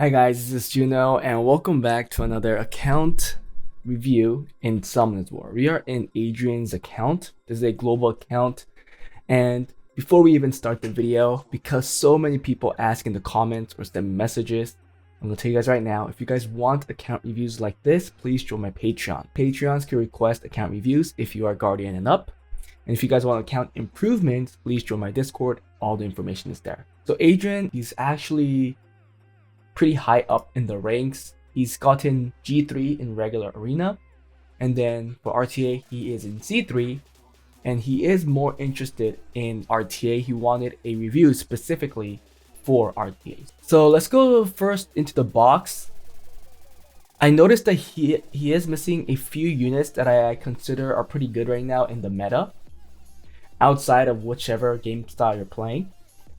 Hi guys, this is Juno and welcome back to another account review in Summoners War. We are in Adrian's account. This is a global account, and before we even start the video, because so many people ask in the comments or send messages, I'm gonna tell you guys right now, if you guys want account reviews like this, please join my Patreon. Patreons can request account reviews if you are Guardian and up. And if you guys want account improvements, please join my Discord. All the information is there. So Adrian, he's actually pretty high up in the ranks. He's gotten G3 in regular arena, and then for RTA he is in C3, and he is more interested in RTA. He wanted a review specifically for RTA. So let's go first into the box. I noticed that he is missing a few units that I consider are pretty good right now in the meta, outside of whichever game style you're playing.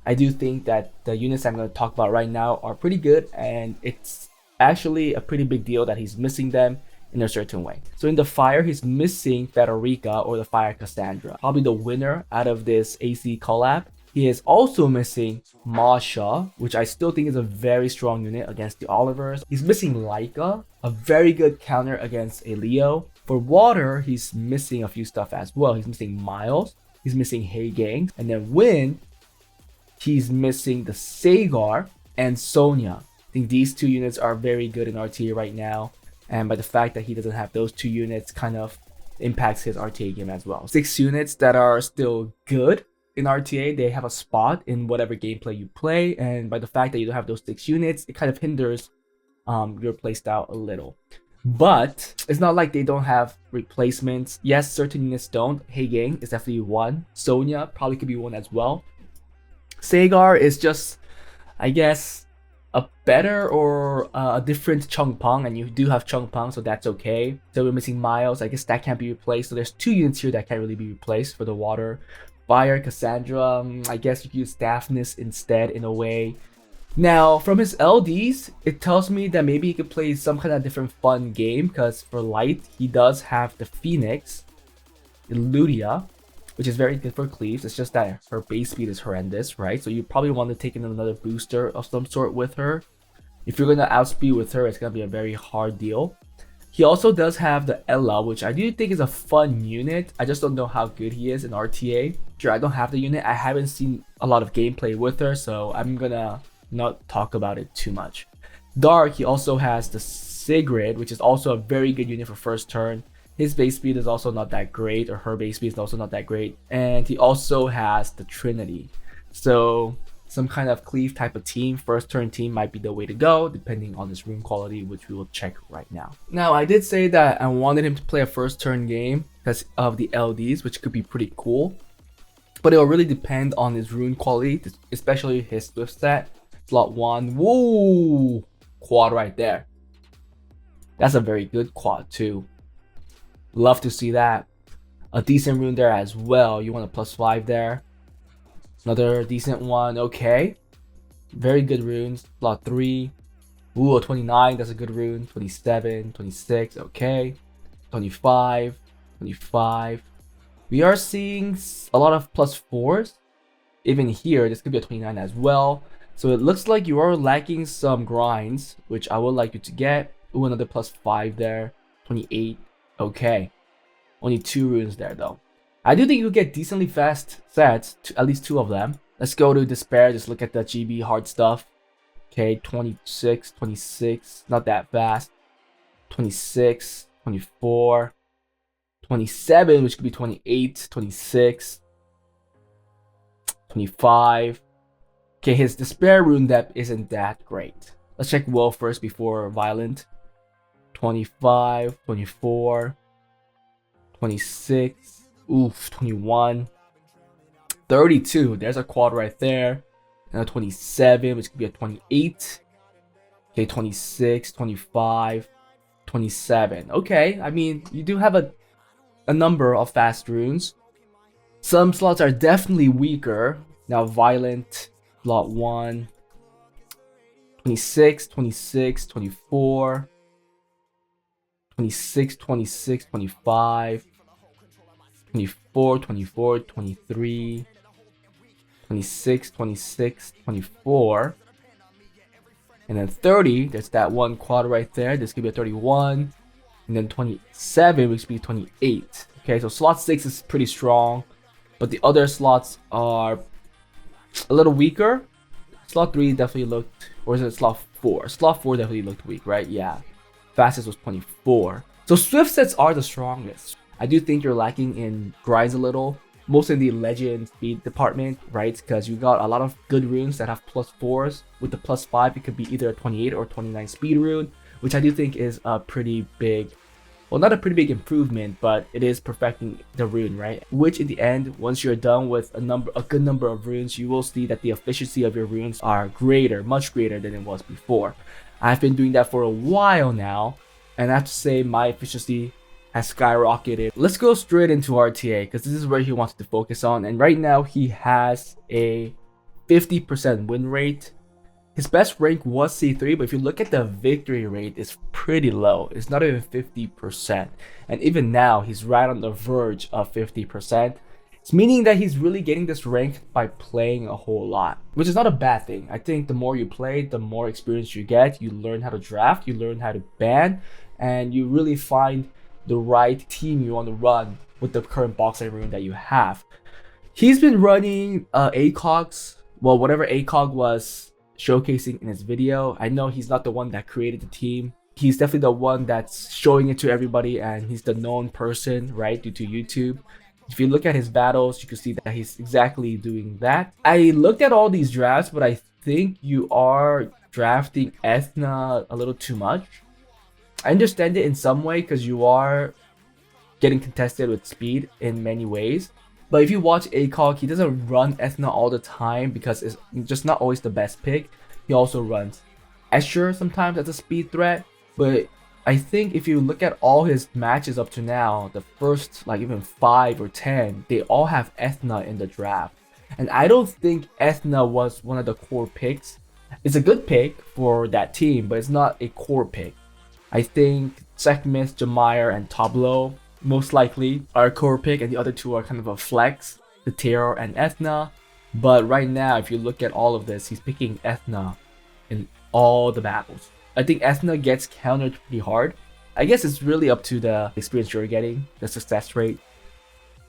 I do think that the units I'm going to talk about right now are pretty good, and it's actually a pretty big deal that he's missing them in a certain way. So in the fire, he's missing Federica or the fire Cassandra, probably the winner out of this AC collab. He is also missing Masha, which I still think is a very strong unit against the Olivers. He's missing Laika, a very good counter against a Leo. For water, he's missing a few stuff as well. He's missing Miles, he's missing Hey Gang, and then wind, he's missing the Sagar and Sonya. I think these two units are very good in RTA right now, and by the fact that he doesn't have those two units kind of impacts his RTA game as well. 6 units that are still good in RTA, they have a spot in whatever gameplay you play, and by the fact that you don't have those 6 units, it kind of hinders your playstyle a little. But it's not like they don't have replacements. Yes, certain units don't. Hey Gang is definitely one. Sonya probably could be one as well. Sagar is just, I guess, a better or a different Chongpeng, and you do have Chongpeng, so that's okay. So we're missing Miles, I guess that can't be replaced. So there's 2 units here that can't really be replaced for the water. Fire, Cassandra, I guess you could use Daphnis instead in a way. Now, from his LDs, it tells me that maybe he could play some kind of different fun game, because for light, he does have the Phoenix, Ludia, which is very good for cleaves. It's just that her base speed is horrendous, right? So you probably want to take in another booster of some sort with her. If you're going to outspeed with her, it's going to be a very hard deal. He also does have the Ella, which I do think is a fun unit. I just don't know how good he is in RTA. Sure, I don't have the unit. I haven't seen a lot of gameplay with her, so I'm going to not talk about it too much. Dark, he also has the Sigrid, which is also a very good unit for first turn. His base speed is also not that great, or her base speed is also not that great. And he also has the Trinity. So some kind of cleave type of team, first turn team might be the way to go, depending on his rune quality, which we will check right now. Now, I did say that I wanted him to play a first turn game because of the LDs, which could be pretty cool. But it will really depend on his rune quality, especially his Swift stat. Slot 1, whoa, quad right there. That's a very good quad too. Love to see that. A decent rune there as well. You want a +5 there. Another decent one. Okay. Very good runes. Slot 3. Ooh, a 29. That's a good rune. 27, 26. Okay. 25, 25. We are seeing a lot of +4s. Even here, this could be a 29 as well. So it looks like you are lacking some grinds, which I would like you to get. Ooh, another +5 there. 28. Okay, only 2 runes there though. I do think you'll get decently fast sets, at least 2 of them. Let's go to Despair, just look at the GB hard stuff. Okay, 26, 26, not that fast. 26, 24, 27, which could be 28, 26, 25. Okay, his Despair rune depth isn't that great. Let's check Will first before Violent. 25, 24, 26, oof, 21, 32, there's a quad right there, and a 27, which could be a 28, okay, 26, 25, 27, okay, I mean, you do have a number of fast runes. Some slots are definitely weaker. Now, Violent, slot 1, 26, 26, 24, 26, 26, 25, 24, 24, 23, 26, 26, 24, And then 30, there's that one quad right there. This could be a 31. And then 27, which could be 28. Okay, so slot 6 is pretty strong. But the other slots are a little weaker. Slot 3 definitely looked, or is it slot 4? Slot 4 definitely looked weak, right? Yeah. Fastest was 24. So Swift sets are the strongest. I do think you're lacking in grinds a little. Most in the legend speed department, right? Because you got a lot of good runes that have +4s. With the +5, it could be either a 28 or 29 speed rune, which I do think is a pretty big, well, not a pretty big improvement, but it is perfecting the rune, right? Which in the end, once you're done with a good number of runes, you will see that the efficiency of your runes are greater, much greater than it was before. I've been doing that for a while now, and I have to say my efficiency has skyrocketed. Let's go straight into RTA because this is where he wants to focus on, and right now he has a 50% win rate. His best rank was C3, but if you look at the victory rate, it's pretty low. It's not even 50%, and even now he's right on the verge of 50%. It's meaning that he's really getting this rank by playing a whole lot, which is not a bad thing. I think the more you play, the more experience you get. You learn how to draft, you learn how to ban, and you really find the right team you want to run with the current box and rune that you have. He's been running ACOGs, well, whatever ACOG was showcasing in his video. I know he's not the one that created the team. He's definitely the one that's showing it to everybody, and he's the known person, right, due to YouTube. If you look at his battles, you can see that he's exactly doing that. I looked at all these drafts, but I think you are drafting Ethna a little too much. I understand it in some way because you are getting contested with speed in many ways. But if you watch ACOG, he doesn't run Ethna all the time because it's just not always the best pick. He also runs Escher sometimes as a speed threat. But I think if you look at all his matches up to now, the first like even 5 or 10, they all have Ethna in the draft. And I don't think Ethna was one of the core picks. It's a good pick for that team, but it's not a core pick. I think Sekhmet, Jamaire, and Tableau most likely are a core pick, and the other two are kind of a flex, the Terror and Ethna. But right now, if you look at all of this, he's picking Ethna in all the battles. I think Ethna gets countered pretty hard. I guess it's really up to the experience you're getting, the success rate.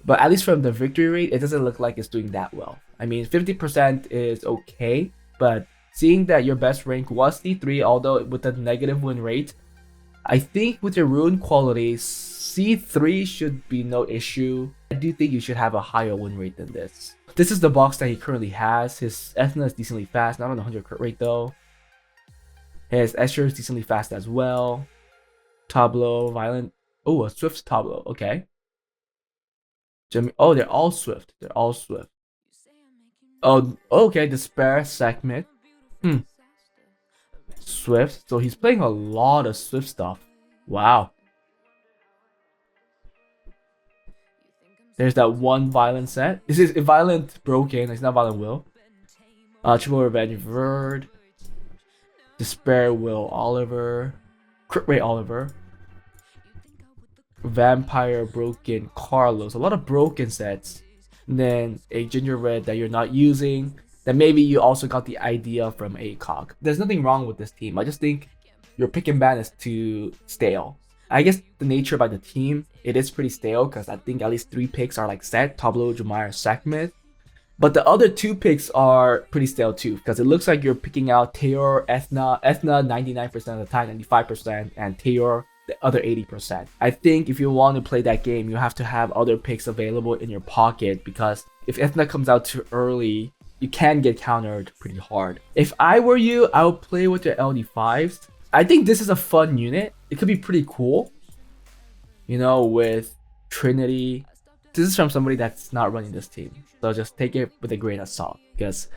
But at least from the victory rate, it doesn't look like it's doing that well. I mean, 50% is okay, but seeing that your best rank was C3, although with a negative win rate, I think with your rune qualities, C3 should be no issue. I do think you should have a higher win rate than this. This is the box that he currently has. His Ethna is decently fast, not on the 100 crit rate though. His Escher is decently fast as well. Tableau, Violent. Oh, a Swift Tableau, okay. Oh, they're all Swift. They're all Swift. Oh, okay, Despair, Sekhmet. Swift, so he's playing a lot of Swift stuff. Wow. There's that one Violent set. This is Violent broken, it's not Violent Will. Triple Revenge Verd. Despair Will Oliver. Crit Rate Oliver. Vampire broken Carlos. A lot of broken sets. And then a Ginger Red that you're not using. Then maybe you also got the idea from ACOG. There's nothing wrong with this team. I just think your pick and ban is too stale. I guess the nature by the team, it is pretty stale because I think at least 3 picks are like set, Tableau, Jamaire, Sekhmet. But the other 2 picks are pretty stale too because it looks like you're picking out Tayor, Ethna 99% of the time, 95%, and Tayor the other 80%. I think if you want to play that game, you have to have other picks available in your pocket because if Ethna comes out too early, you can get countered pretty hard. If I were you, I would play with your LD5s. I think this is a fun unit. It could be pretty cool. You know, with Trinity. This is from somebody that's not running this team. So just take it with a grain of salt because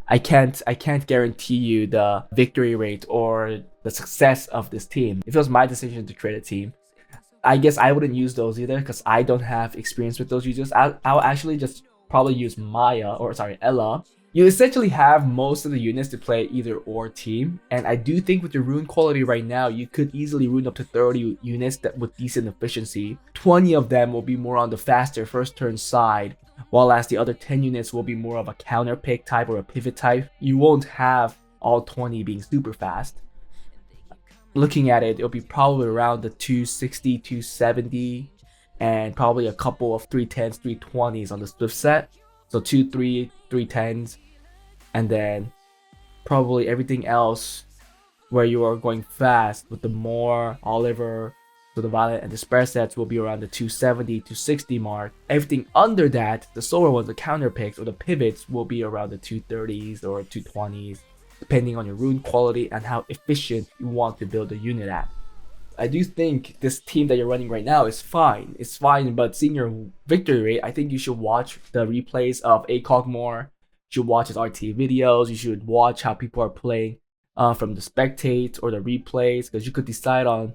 I can't guarantee you the victory rate or the success of this team. If it was my decision to trade a team, I guess I wouldn't use those either because I don't have experience with those users. I'll actually just probably use Ella. You essentially have most of the units to play either or team, and I do think with your rune quality right now, you could easily rune up to 30 units that with decent efficiency. 20 of them will be more on the faster first turn side, while as the other 10 units will be more of a counter pick type or a pivot type. You won't have all 20 being super fast. looking at it, it'll be probably around the 260, 270, and probably a couple of 310s, 320s on the Swift set. So 310s, and then probably everything else where you are going fast with the Moore, Oliver, so the Violet and the Spare sets will be around the 270, 260 mark. Everything under that, the slower ones, the counter picks or the pivots will be around the 230s or 220s, depending on your rune quality and how efficient you want to build the unit at. I do think this team that you're running right now is fine. It's fine, but seeing your victory rate, I think you should watch the replays of ACOG more. You should watch his RTA videos. You should watch how people are playing from the spectate or the replays, because you could decide on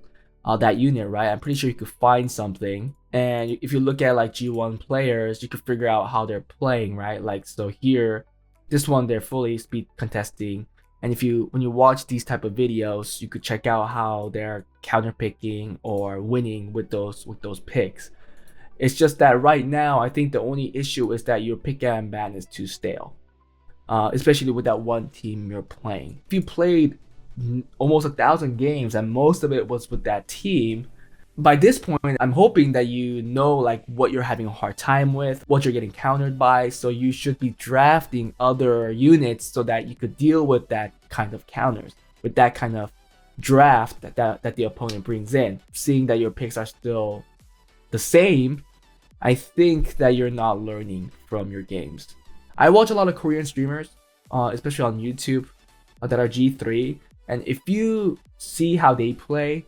that unit, right? I'm pretty sure you could find something. And if you look at like G1 players, you could figure out how they're playing, right? Like, so here, this one, they're fully speed contesting. And when you watch these type of videos, you could check out how they're counter picking or winning with those picks. It's just that right now, I think the only issue is that your pick and ban is too stale, especially with that one team you're playing. If you played almost 1,000 games and most of it was with that team, by this point, I'm hoping that you know like what you're having a hard time with, what you're getting countered by, so you should be drafting other units so that you could deal with that kind of counters, with that kind of draft that the opponent brings in. Seeing that your picks are still the same, I think that you're not learning from your games. I watch a lot of Korean streamers, especially on YouTube, that are G3, and if you see how they play,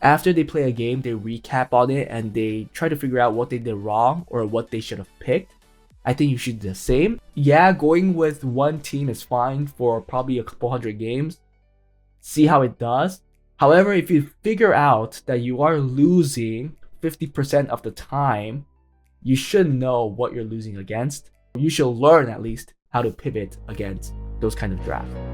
after they play a game, they recap on it and they try to figure out what they did wrong or what they should have picked. I think you should do the same. Yeah, going with one team is fine for probably a couple hundred games. See how it does. However, if you figure out that you are losing 50% of the time, you should know what you're losing against. You should learn at least how to pivot against those kind of drafts.